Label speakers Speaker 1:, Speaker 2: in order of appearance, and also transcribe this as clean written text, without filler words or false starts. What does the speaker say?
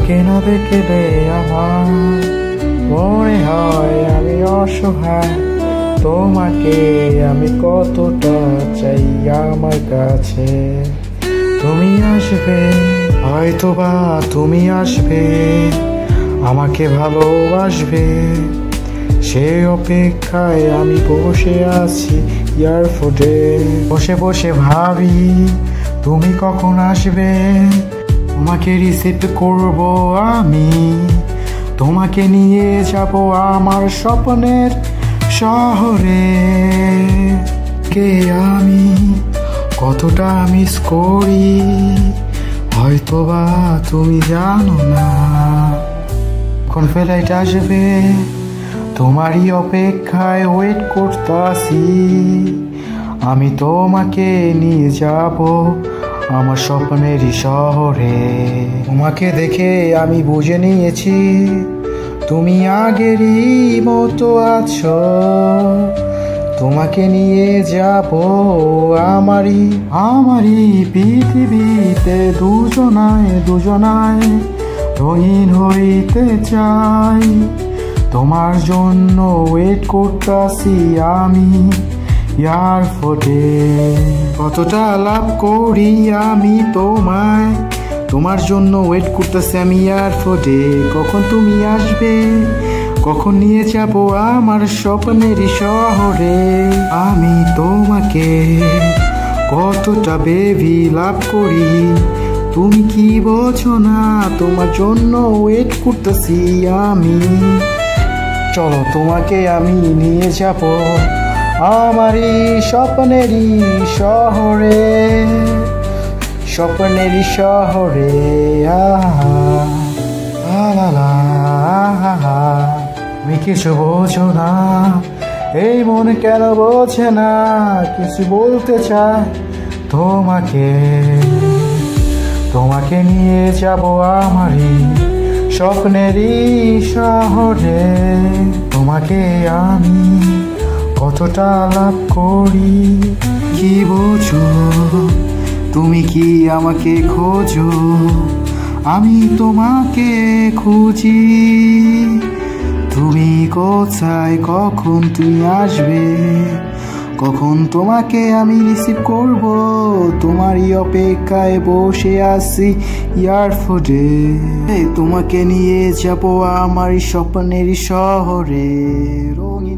Speaker 1: তোমাকে না দেখলে আমার মনে হয় আমি অসহায়। তোমাকে আমি কতটা চাই আমার কাছে। তুমি আসবে, হয়তোবা তুমি আসবে, আমাকে ভালোবাসবে। সে অপেক্ষায় আমি বসে আছি এয়ারপোর্টে। বসে বসে ভাবি তুমি কখন আসবে। তোমাকে রিসিভ করব আমি, তোমাকে নিয়ে যাব আমার স্বপ্নের শহরে। কে আমি কতটা মিস করি, হয়তোবা তুমি জানো না। কোন ফ্লাইট আসবে, তোমারই অপেক্ষায় ওয়েট করতাছি। আমি তোমাকে নিয়ে যাব আমার স্বপ্নেরই শহরে। তোমাকে দেখে আমি বুঝে নিয়েছি তুমি আগেরই মতো আছো। তোমাকে নিয়ে যাব আমারই পৃথিবীতে। দুজনায় রঙিন হইতে চাই। তোমার জন্য ওয়েট করতেছি আমি এয়ারপোর্টে। কতটা লাভ করি আমি তোমায়, তোমার জন্য ওয়েট করতেছি আমি এয়ারপোর্টে। কখন তুমি আসবে, কখন নিয়ে যাব আমার স্বপ্নের শহরে। আমি তোমাকে কতটা বেবি লাভ করি, তুমি কি বোঝো না। তোমার জন্য ওয়েট করতেছি আমি। চলো তোমাকে আমি নিয়ে যাব আমারই স্বপ্নেরই শহরে। স্বপ্নেরই শহরে। তুমি কিছু বোঝো না, এই মন কেন বোঝে না। কিছু বলতে চাই তোমাকে নিয়ে যাব আমারই স্বপ্নেরই শহরে। তোমাকে আমি কতটা লাভ করি, কি বোঝো তুমি কি আমাকে খোঁজো। আমি তোমাকে খুঁজি, তুমি কোথায়, কখন তুমি আসবে, কখন তোমাকে আমি রিসিভ করব। তোমারই অপেক্ষায় বসে আছি এয়ারপোর্টে। তোমাকে নিয়ে যাব আমার স্বপ্নের শহরে। রঙিন